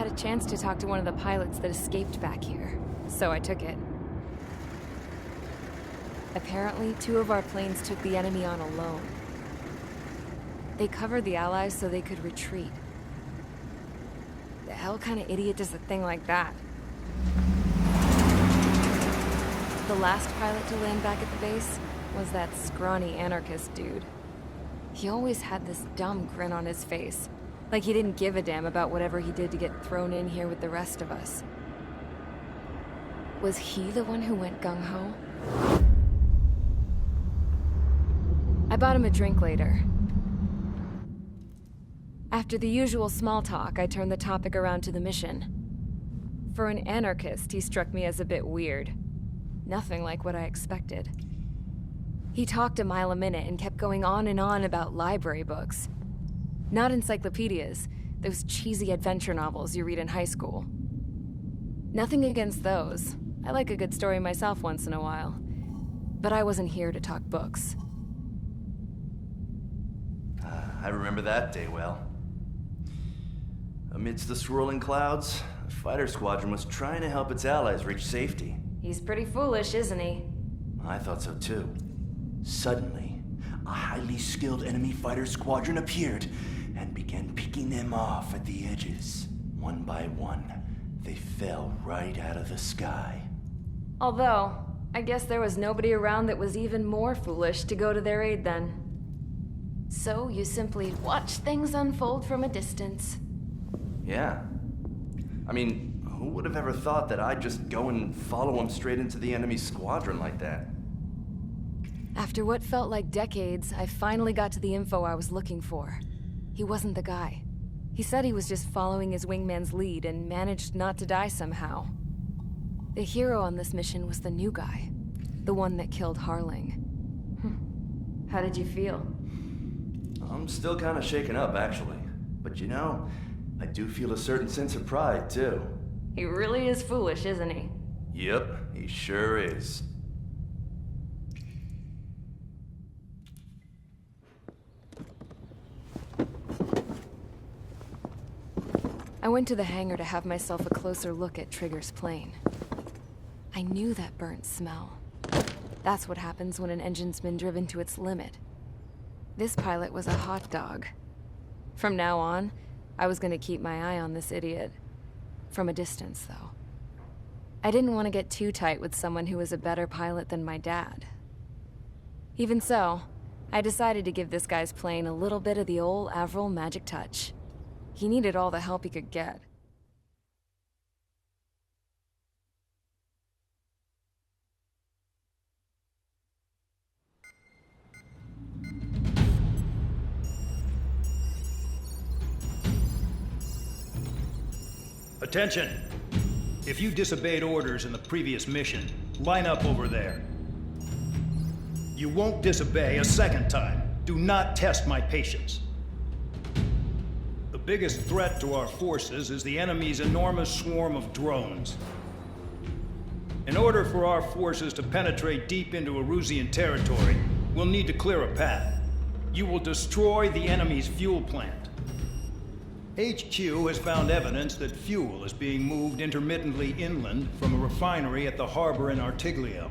had a chance to talk to one of the pilots that escaped back here, so I took it. Apparently, 2 of our planes took the enemy on alone. They covered the Allies so they could retreat. The hell kind of idiot does a thing like that? The last pilot to land back at the base was that scrawny anarchist dude. He always had this dumb grin on his face, like he didn't give a damn about whatever he did to get thrown in here with the rest of us. Was he the one who went gung-ho? I bought him a drink later. After the usual small talk, I turned the topic around to the mission. For an anarchist, he struck me as a bit weird. Nothing like what I expected. He talked a mile a minute and kept going on and on about library books. Not encyclopedias, those cheesy adventure novels you read in high school. Nothing against those. I like a good story myself once in a while. But I wasn't here to talk books. I remember that day well. Amidst the swirling clouds, a fighter squadron was trying to help its allies reach safety. He's pretty foolish, isn't he? I thought so too. Suddenly, a highly skilled enemy fighter squadron appeared and began picking them off at the edges. One by one, they fell right out of the sky. Although, I guess there was nobody around that was even more foolish to go to their aid then. So you simply watch things unfold from a distance. Yeah. I mean, who would have ever thought that I'd just go and follow him straight into the enemy squadron like that? After what felt like decades, I finally got to the info I was looking for. He wasn't the guy. He said he was just following his wingman's lead and managed not to die somehow. The hero on this mission was the new guy. The one that killed Harling. How did you feel? I'm still kind of shaken up, actually. But you know, I do feel a certain sense of pride, too. He really is foolish, isn't he? Yep, he sure is. I went to the hangar to have myself a closer look at Trigger's plane. I knew that burnt smell. That's what happens when an engine's been driven to its limit. This pilot was a hot dog. From now on, I was gonna keep my eye on this idiot. From a distance, though. I didn't want to get too tight with someone who was a better pilot than my dad. Even so, I decided to give this guy's plane a little bit of the old Avril magic touch. He needed all the help he could get. Attention! If you disobeyed orders in the previous mission, line up over there. You won't disobey a second time. Do not test my patience. The biggest threat to our forces is the enemy's enormous swarm of drones. In order for our forces to penetrate deep into Erusean territory, we'll need to clear a path. You will destroy the enemy's fuel plant. HQ has found evidence that fuel is being moved intermittently inland from a refinery at the harbor in Artiglio.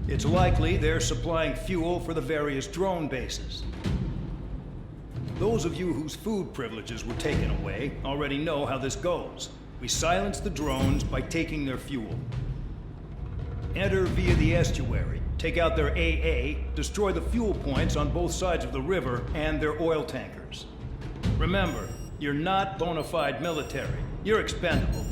It's likely they're supplying fuel for the various drone bases. Those of you whose food privileges were taken away already know how this goes. We silence the drones by taking their fuel. Enter via the estuary, take out their AA, destroy the fuel points on both sides of the river and their oil tankers. Remember, you're not bona fide military. You're expendable.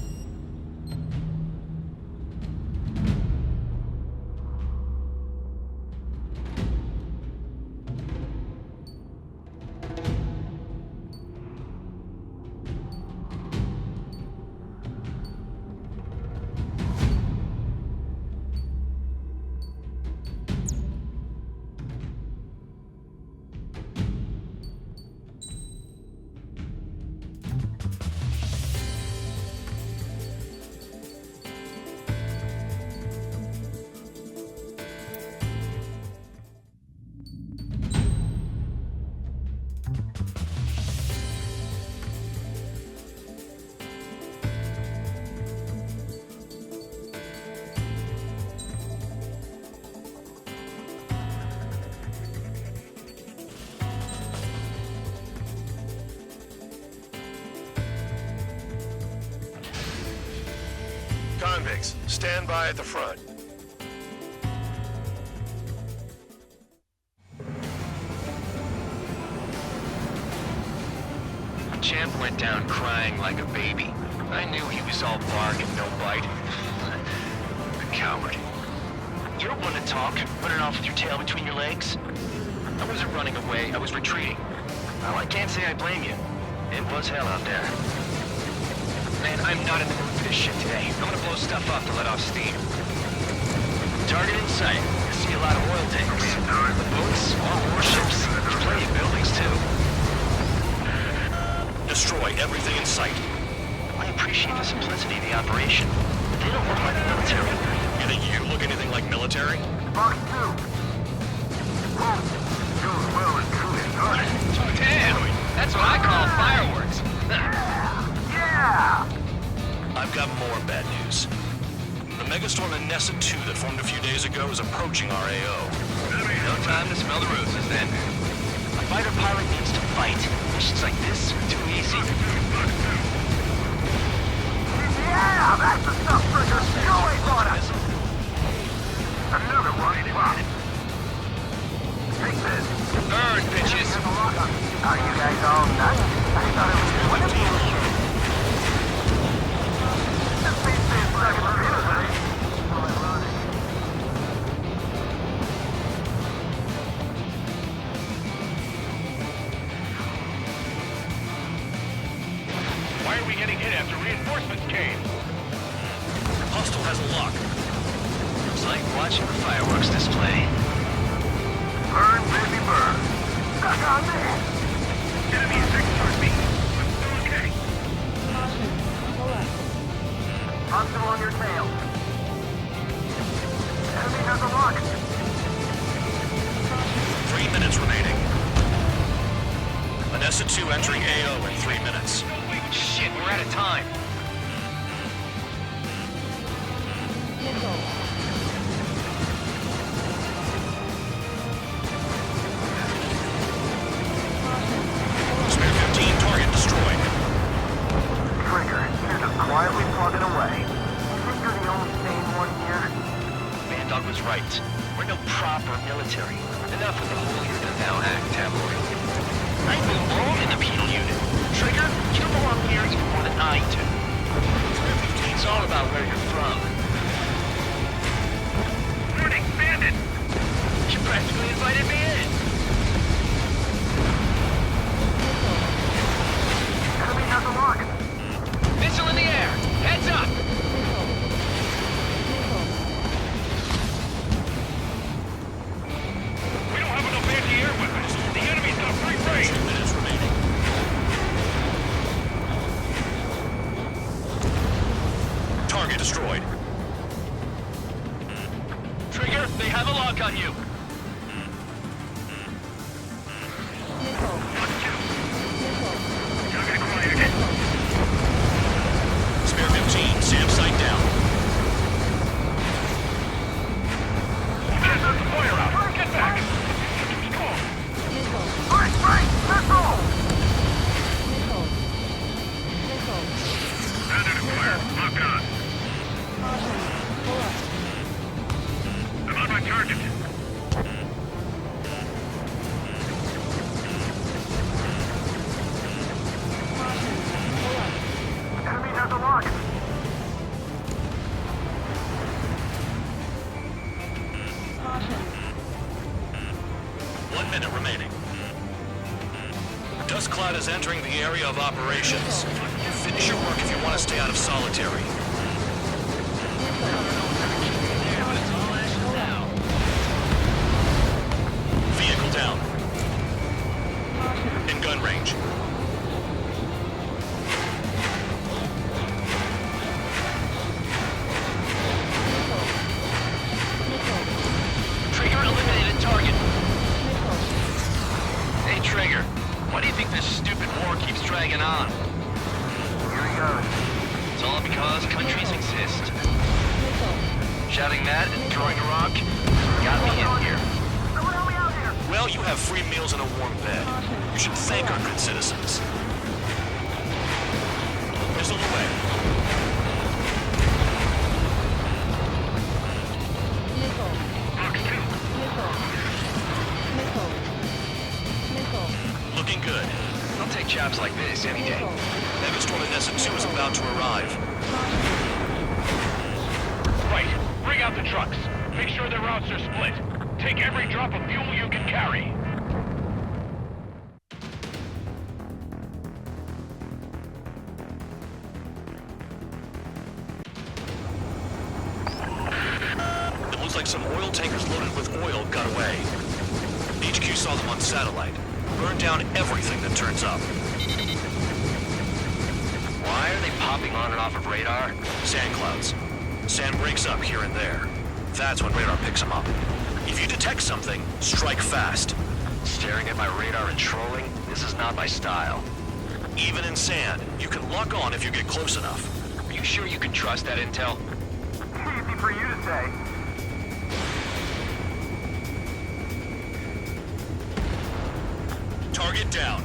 convicts. Stand by at the front. Champ went down crying like a baby. I knew he was all bark and no bite. The coward. You're one to talk, running off with your tail between your legs. I wasn't running away, I was retreating. Well, I can't say I blame you. It was hell out there. Man, I'm not in the mood for this shit today. I'm gonna blow stuff up to let off steam. Target in sight. I see a lot of oil tanks. The boats, all warships. There's plenty of buildings, too. Destroy everything in sight. I appreciate the simplicity of the operation, but they don't look like the military. You think you look anything like military? Box 2. Doing well and truly started. Damn! That's what I call fireworks. Yeah! I've got more bad news. The megastorm in Nessa 2 that formed a few days ago is approaching our AO. No time to smell the roses then. A fighter pilot needs to fight. Missions like this are too easy. Yeah, that's the stuff, Trigger. You always on us. Another one. Wow. Take this. Burn, bitches! Are you guys all nuts? I thought it was one of you. This thing's been stuck in the middle, right? Why are we getting hit after reinforcements came? Hostile has a lock. It's like watching a fireworks display. Burn, baby, burn. Stuck on there. Enemy is towards me. I'm still okay. Hostile on your tail. Enemy has a lock. 3 minutes remaining. Vanessa 2 entering AO in 3 minutes. Shit, we're out of time. Spare 15 target destroyed. Trigger, you're just quietly plugging away. You think you're the only sane one here? Bandog was right. We're no proper military. Enough with the holier-than-thou act, tabloid. I belong in the penal unit. Trigger, you belong here even more than I do. It's all about where you're from. Warning, bandit! You practically invited me in. Enemy has a lock. Missile in the air. Heads up. We don't have enough anti-air weapons. The enemy's got free range. 2 minutes remaining. Target destroyed. Trigger, they have a lock on you. Spare 15, SAM sight down. Get the fire out. Get back. Right, missile! Bandit acquired. Lock on. I'm on my target. Enemy has a lock. One minute remaining. Dust cloud is entering the area of operations. Finish your work if you want to stay out of solitary. Vehicle down. In gun range. Trigger eliminated target. Hey, Trigger. Why do you think this stupid war keeps dragging on? Here he goes. It's all because countries exist. Shouting that and throwing a rock got me in here. Someone help me out here! Well, you have free meals and a warm bed. You should thank our good citizens. Missile away. get chaps like this any day. Megastorm in Nessa 2 is about to arrive. Right. Bring out the trucks. Make sure their routes are split. Take every drop of fuel you can carry. It looks like some oil tankers loaded with oil got away. HQ saw them on satellite. Burned down everything that turns up. Why are they popping on and off of radar? Sand clouds. Sand breaks up here and there. That's when radar picks them up. If you detect something, strike fast. Staring at my radar and trolling? This is not my style. Even in sand, you can lock on if you get close enough. Are you sure you can trust that intel? Easy for you to say. Target down.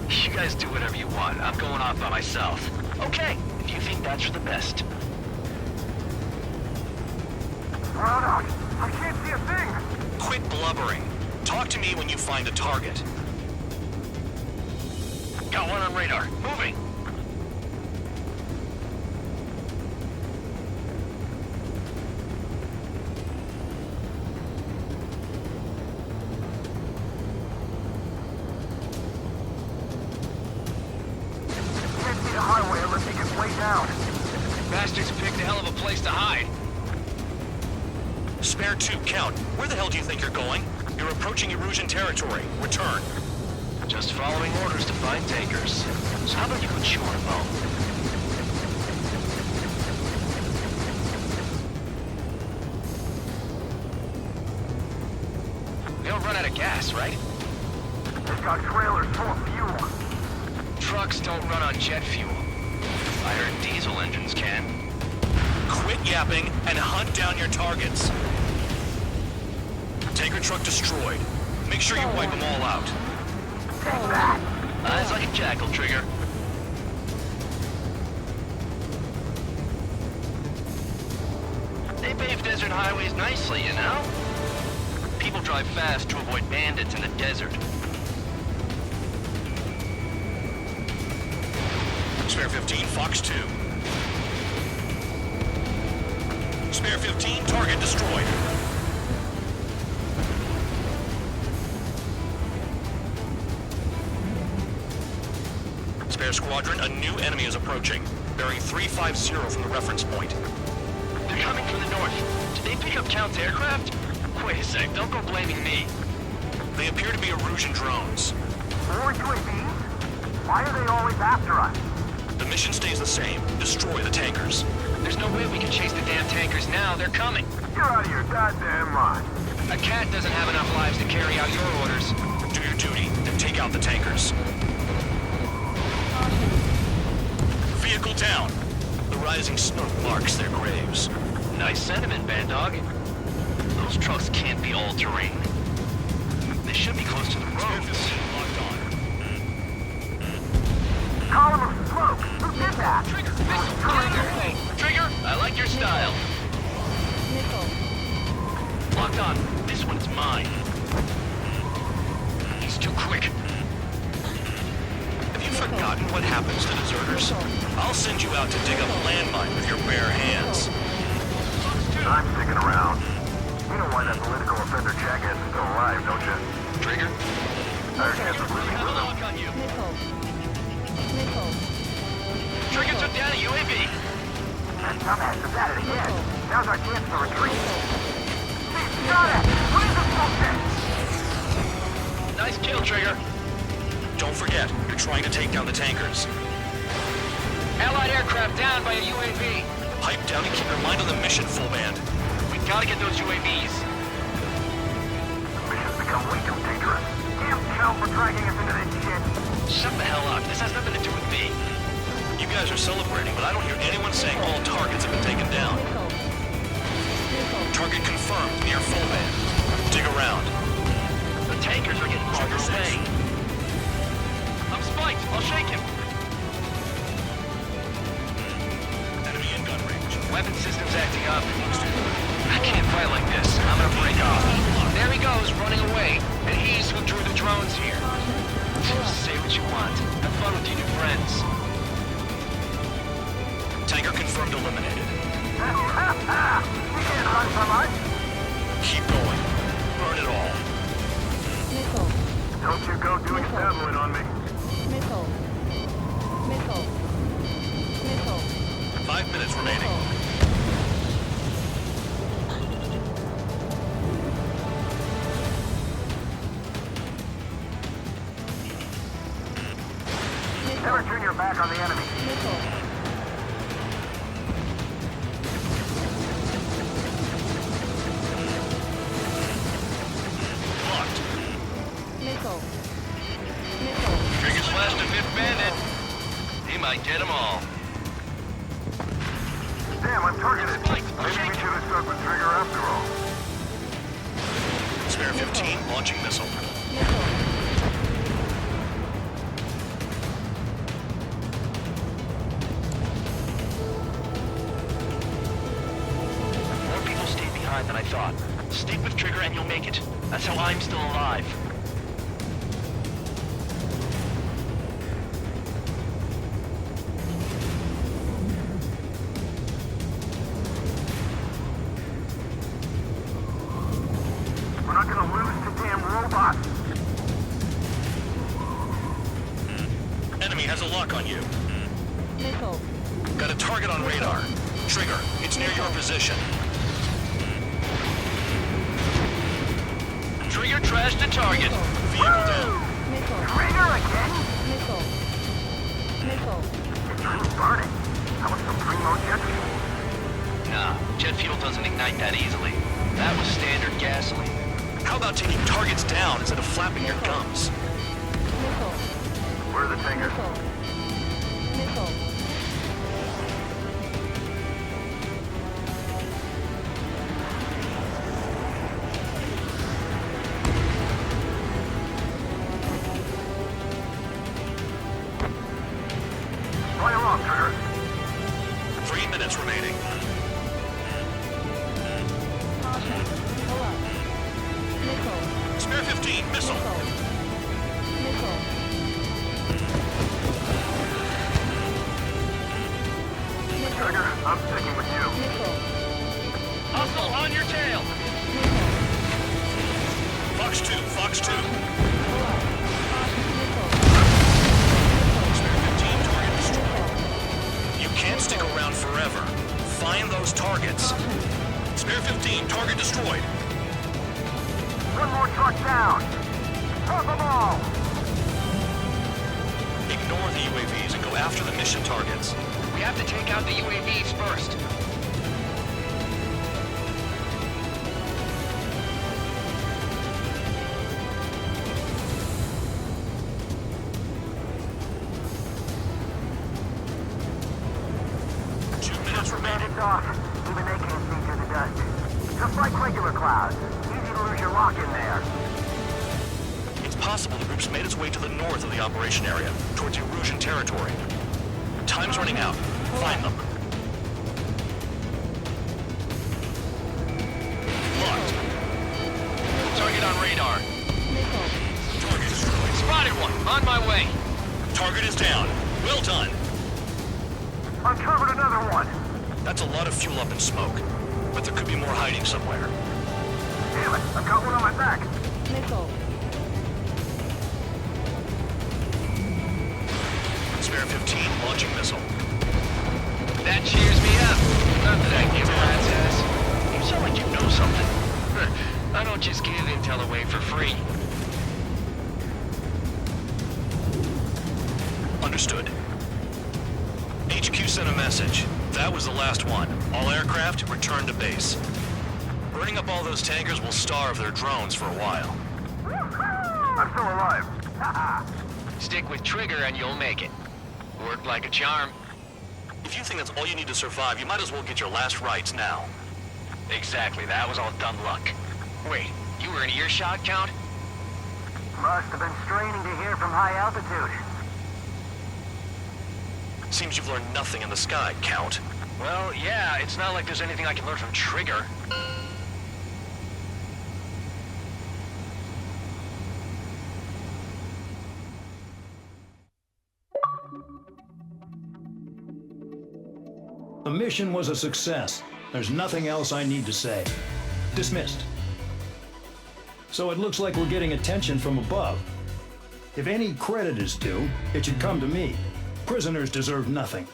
You guys do whatever you want. I'm going off by myself. Okay, if you think that's for the best. Ronald, I can't see a thing. Quit blubbering. Talk to me when you find a target. Got one on radar. Moving. Can't see the highway unless he gets way down. Bastards picked a hell of a place to hide. Spare 2, count. Where the hell do you think you're going? You're approaching Erusean territory. Return. Just following orders to find tankers. So how about you go chew on a bone? They don't run out of gas, right? They've got trailers full of fuel. Trucks don't run on jet fuel. I heard diesel engines can. Quit yapping and hunt down your targets. Tanker truck destroyed. Make sure you wipe them all out. Take that. Eyes like a jackal, Trigger. They pave desert highways nicely, you know? People drive fast to avoid bandits in the desert. Spare 15, Fox 2. Spare 15, target destroyed. Spare Squadron, a new enemy is approaching. Bearing 350 from the reference point. They're coming from the north. Did they pick up Count's aircraft? Wait a sec, don't go blaming me. They appear to be Erusean drones. More UAVs? Why are they always after us? The mission stays the same. Destroy the tankers. There's no way we can chase the damn tankers now. They're coming. You're out of your goddamn mind. A cat doesn't have enough lives to carry out your orders. Do your duty, then take out the tankers. Vehicle down. The rising smoke marks their graves. Nice sentiment, Bandog. Those trucks can't be all-terrain. They should be close to the roads. Locked on. Column of smoke. Who did that? Trigger, missile, get out of your way. Trigger, I like your style. Nickel. Locked on. This one's mine. He's too quick. Have you forgotten what happens to deserters? I'll send you out to dig up a landmine with your bare hands. I'm sticking around. You know why that political offender jackass is still alive, don't you? Trigger, Our chance of we losing have a with him. lock on you. Nickel. Nickel. Trigger took down a UAV. That dumbass is at it again. Now's our chance to retreat. See, got it! What is this bullshit? Nice kill, Trigger. Don't forget, you're trying to take down the tankers. Allied aircraft down by a UAV. Pipe down and keep your mind on the mission, full band. We gotta get those UAVs. Mission's become way too dangerous. Damn Cal for dragging us into this shit. Shut the hell up. This has nothing to do with me. You guys are celebrating, but I don't hear anyone saying all targets have been taken down. Nickel. Nickel. Target confirmed near full band. Dig around. The tankers are getting farther away. I'm spiked. I'll shake him. Enemy in gun range. Weapon system's acting up. I can't fight like this. I'm gonna break off. There he goes, running away. And he's who drew the drones here. Don't you go doing a tabloid on me. Missile. Missile. Missile. 5 minutes remaining. Never turn your back on the enemy. Missile. Locked. Missile. Missile. Trigger slashed a fifth bandit. He might get them all. Damn, I'm targeted. Maybe we should have stuck with Trigger after all. Spare 15 launching missile. Missile. More people stayed behind than I thought. Stick with Trigger and you'll make it. That's how I'm still alive. We're not gonna lose to damn robots. Enemy has a lock on you. Missile. Got a target on radar. Trigger, it's near your position. Trigger trashed the target. Vehicle down. Missile. Trigger again? Missile. Missile. It's burning. How about some primo jet fuel? Nah, jet fuel doesn't ignite that easily. That was standard gasoline. How about taking targets down instead of flapping your gums? Missile. Where are the tankers? Missile. Missile. Fire off, Trigger. 3 minutes remaining. Caution. Pull up. Missile. Spare 15 missile. Missile. Missile. Trigger, I'm sticking with you. Missile. Hustle on your tail! Missile. Fox 2, Fox 2. Pull up. Missile. Spare 15 target destroyed. Missile. You can't stick around forever. Find those targets. Spare 15 target destroyed. One more truck down. Drop them all. Ignore the UAVs and go after the mission targets. We have to take out the UAVs first. Bandits off. Even they can't see through the dust. Just like regular clouds. Easy to lose your lock in there. It's possible the group's made its way to the north of the operation area, towards Erusean territory. Time's running out. Find them. Locked. Target on radar. Missile. Target destroyed. Spotted one. On my way. Target is down. Well done. Uncovered another one. That's a lot of fuel up in smoke, but there could be more hiding somewhere. Damn it, I've got one on my back. Missile. Spare 15 launching missile. That cheers me up. Not that I give a rat's ass. You sound like you know something. I don't just give intel away for free. Understood. HQ sent a message. That was the last one. All aircraft return to base. Burning up all those tankers will starve their drones for a while. I'm still alive. Haha. Stick with Trigger and you'll make it. Worked like a charm. If you think that's all you need to survive, you might as well get your last rites now. Exactly, that was all dumb luck. Wait, you were in earshot, Count? Must have been straining to hear from high altitude. Seems you've learned nothing in the sky, Count. Well, yeah, it's not like there's anything I can learn from Trigger. The mission was a success. There's nothing else I need to say. Dismissed. So it looks like we're getting attention from above. If any credit is due, it should come to me. Prisoners deserve nothing.